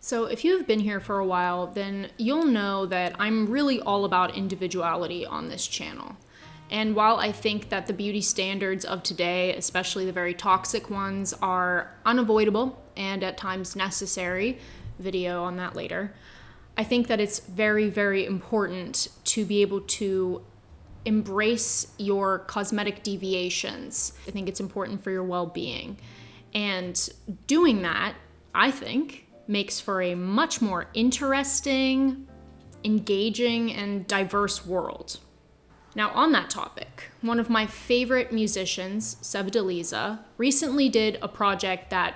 So if you have been here for a while, then you'll know that I'm really all about individuality on this channel. And while I think that the beauty standards of today, especially the very toxic ones, are unavoidable and at times necessary, video on that later, I think that it's very, very important to be able to embrace your cosmetic deviations. I think it's important for your well-being. And doing that, I think, makes for a much more interesting, engaging, and diverse world. Now, on that topic, one of my favorite musicians, Sevdaliza, recently did a project that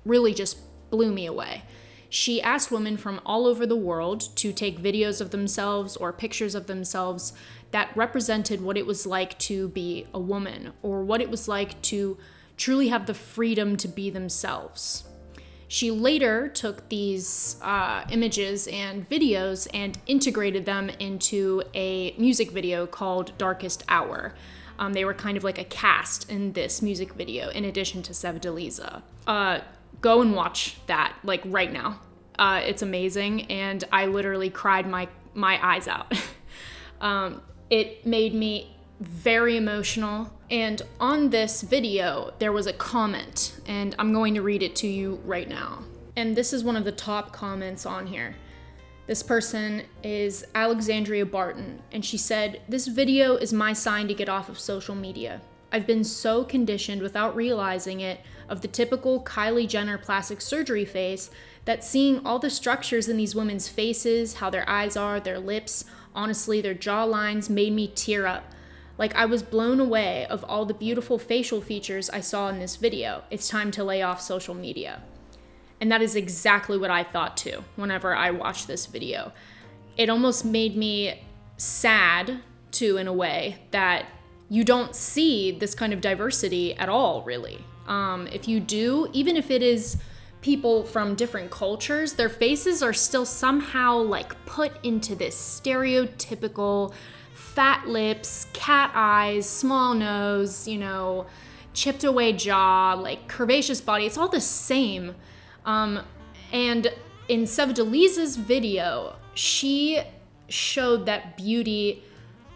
really just blew me away. She asked women from all over the world to take videos of themselves or pictures of themselves that represented what it was like to be a woman, or what it was like to truly have the freedom to be themselves. She later took these images and videos and integrated them into a music video called Darkest Hour. They were kind of like a cast in this music video, in addition to Sevdaliza. Go and watch that, like right now. It's amazing, and I literally cried my eyes out. It made me very emotional. And on this video, there was a comment, and I'm going to read it to you right now. And this is one of the top comments on here. This person is Alexandria Barton, and she said, "This video is my sign to get off of social media. I've been so conditioned without realizing it of the typical Kylie Jenner plastic surgery face that seeing all the structures in these women's faces, how their eyes are, their lips, honestly, their jawlines made me tear up. Like I was blown away of all the beautiful facial features I saw in this video. It's time to lay off social media." And that is exactly what I thought too, whenever I watched this video. It almost made me sad too, in a way, that you don't see this kind of diversity at all, really. If you do, even if it is people from different cultures, their faces are still somehow like put into this stereotypical fat lips, cat eyes, small nose, chipped away jaw, like curvaceous body. It's all the same. And in Sevdaliza's video, she showed that beauty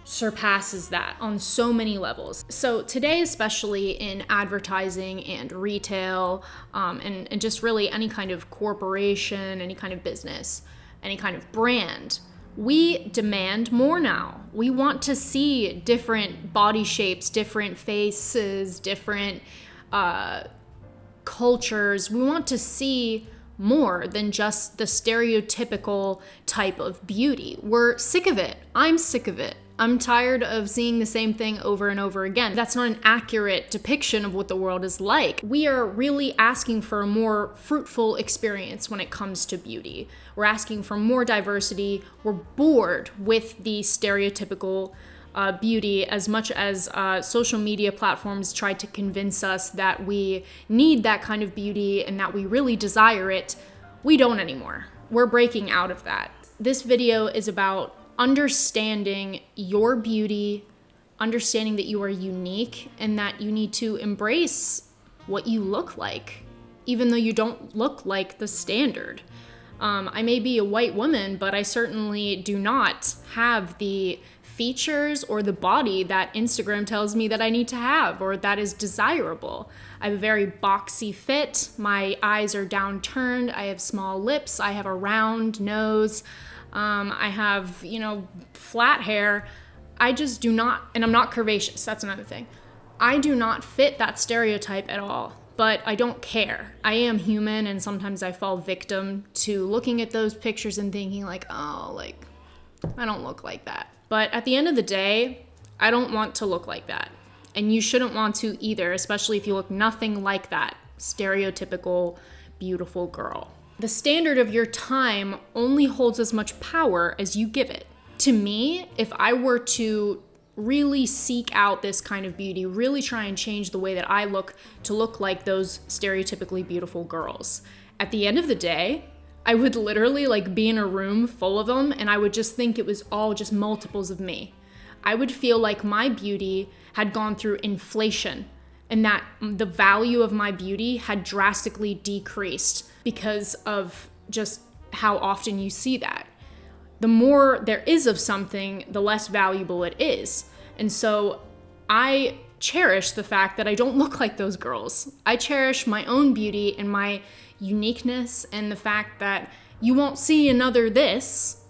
surpasses that on so many levels. So today, especially in advertising and retail, and just really any kind of corporation, any kind of business, any kind of brand, we demand more now. We want to see different body shapes, different faces, different cultures. We want to see more than just the stereotypical type of beauty. We're sick of it. I'm sick of it. I'm tired of seeing the same thing over and over again. That's not an accurate depiction of what the world is like. We are really asking for a more fruitful experience when it comes to beauty. We're asking for more diversity. We're bored with the stereotypical beauty as much as social media platforms try to convince us that we need that kind of beauty and that we really desire it. We don't anymore. We're breaking out of that. This video is about understanding your beauty, understanding that you are unique and that you need to embrace what you look like, even though you don't look like the standard. I may be a white woman, but I certainly do not have the features or the body that Instagram tells me that I need to have or that is desirable. I have a very boxy fit. My eyes are downturned. I have small lips. I have a round nose. I have, flat hair. I just do not, and I'm not curvaceous. That's another thing. I do not fit that stereotype at all, but I don't care. I am human, and sometimes I fall victim to looking at those pictures and thinking I don't look like that. But at the end of the day, I don't want to look like that. And you shouldn't want to either, especially if you look nothing like that stereotypical, beautiful girl. The standard of your time only holds as much power as you give it. To me, if I were to really seek out this kind of beauty, really try and change the way that I look to look like those stereotypically beautiful girls, at the end of the day, I would literally be in a room full of them, and I would just think it was all just multiples of me. I would feel like my beauty had gone through inflation and that the value of my beauty had drastically decreased because of just how often you see that. The more there is of something, the less valuable it is. And so I cherish the fact that I don't look like those girls. I cherish my own beauty and my uniqueness and the fact that you won't see another this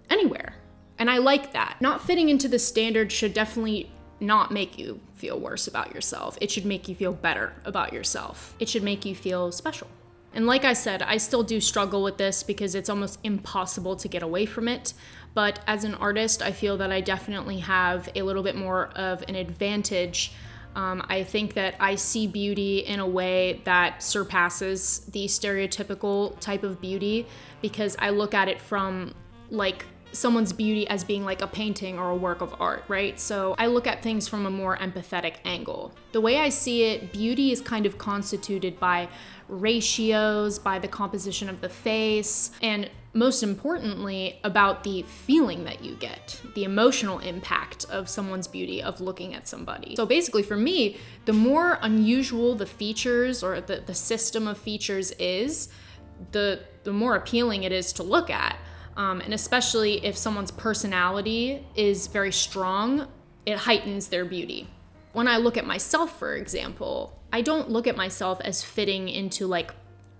anywhere. And I like that. Not fitting into the standard should definitely not make you feel worse about yourself. It should make you feel better about yourself. It should make you feel special. And like I said, I still do struggle with this because it's almost impossible to get away from it. But as an artist, I feel that I definitely have a little bit more of an advantage. I think that I see beauty in a way that surpasses the stereotypical type of beauty because I look at it from like someone's beauty as being like a painting or a work of art, right? So I look at things from a more empathetic angle. The way I see it, beauty is kind of constituted by ratios, by the composition of the face, and most importantly, about the feeling that you get, the emotional impact of someone's beauty, of looking at somebody. So basically for me, the more unusual the features or the system of features is, the more appealing it is to look at. And especially if someone's personality is very strong, it heightens their beauty. When I look at myself, for example, I don't look at myself as fitting into like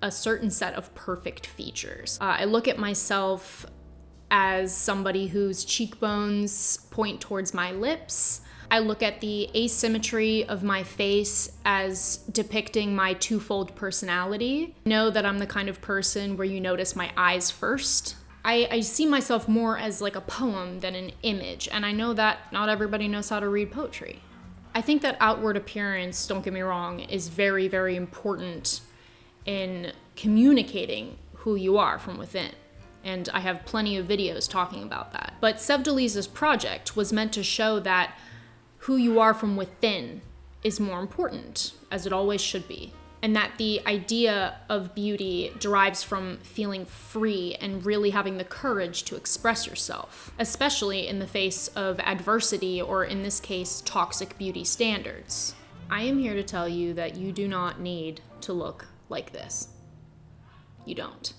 a certain set of perfect features. I look at myself as somebody whose cheekbones point towards my lips. I look at the asymmetry of my face as depicting my twofold personality. I know that I'm the kind of person where you notice my eyes first. I see myself more as like a poem than an image, and I know that not everybody knows how to read poetry. I think that outward appearance, don't get me wrong, is very, very important in communicating who you are from within. And I have plenty of videos talking about that. But Sevdaliza's project was meant to show that who you are from within is more important, as it always should be. And that the idea of beauty derives from feeling free and really having the courage to express yourself, especially in the face of adversity, or in this case, toxic beauty standards. I am here to tell you that you do not need to look like this. You don't.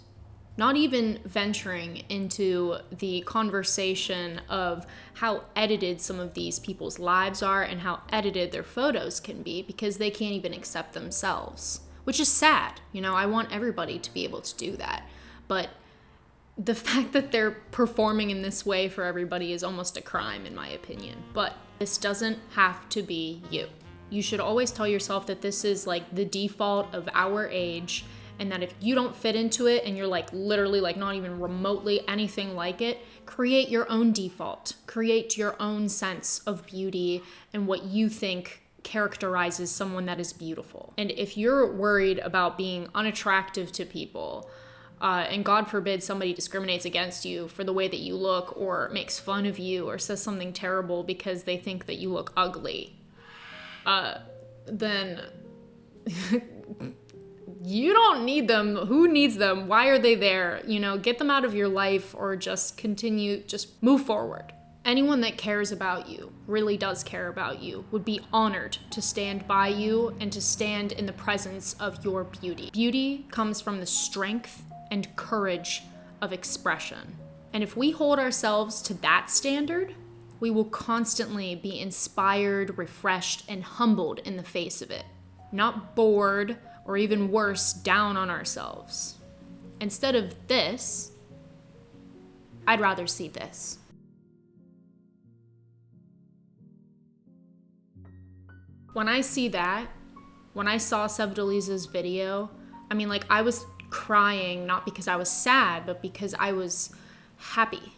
Not even venturing into the conversation of how edited some of these people's lives are and how edited their photos can be, because they can't even accept themselves, which is sad. You know, I want everybody to be able to do that. But the fact that they're performing in this way for everybody is almost a crime, in my opinion. But this doesn't have to be you. You should always tell yourself that this is like the default of our age, and that if you don't fit into it and you're like literally like not even remotely anything like it, create your own default. Create your own sense of beauty and what you think characterizes someone that is beautiful. And if you're worried about being unattractive to people, and God forbid somebody discriminates against you for the way that you look, or makes fun of you, or says something terrible because they think that you look ugly, then you don't need them. Who needs them? Why are they there? You know, get them out of your life, or just move forward. Anyone that cares about you, really does care about you, would be honored to stand by you and to stand in the presence of your beauty. Beauty comes from the strength and courage of expression. And if we hold ourselves to that standard, we will constantly be inspired, refreshed, and humbled in the face of it. Not bored, or even worse, down on ourselves. Instead of this, I'd rather see this. When I see that, when I saw Sevdaliza's video, I mean, like, I was crying, not because I was sad, but because I was happy.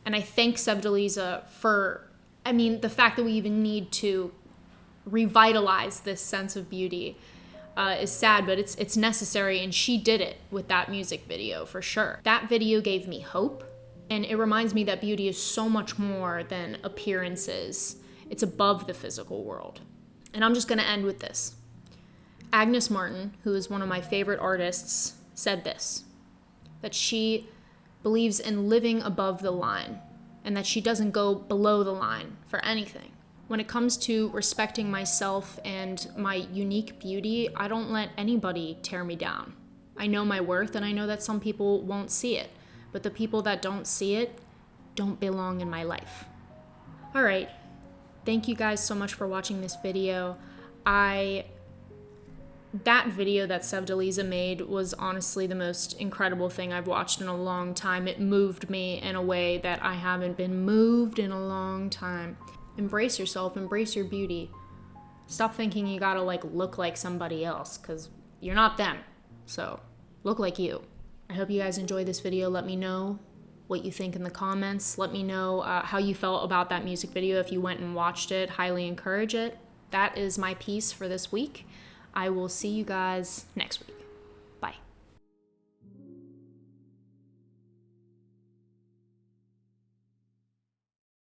And I thank Sevdaliza for, the fact that we even need to revitalize this sense of beauty is sad, but it's necessary, and she did it with that music video for sure. That video gave me hope, and it reminds me that beauty is so much more than appearances. It's above the physical world. And I'm just gonna end with this. Agnes Martin, who is one of my favorite artists, said this, that she believes in living above the line, and that she doesn't go below the line for anything. When it comes to respecting myself and my unique beauty, I don't let anybody tear me down. I know my worth, and I know that some people won't see it. But the people that don't see it don't belong in my life. All right. Thank you guys so much for watching this video. That video that Sevdaliza made was honestly the most incredible thing I've watched in a long time. It moved me in a way that I haven't been moved in a long time. Embrace yourself, embrace your beauty. Stop thinking you gotta look like somebody else, because you're not them. So look like you. I hope you guys enjoyed this video. Let me know what you think in the comments. Let me know how you felt about that music video. If you went and watched it, highly encourage it. That is my piece for this week. I will see you guys next week.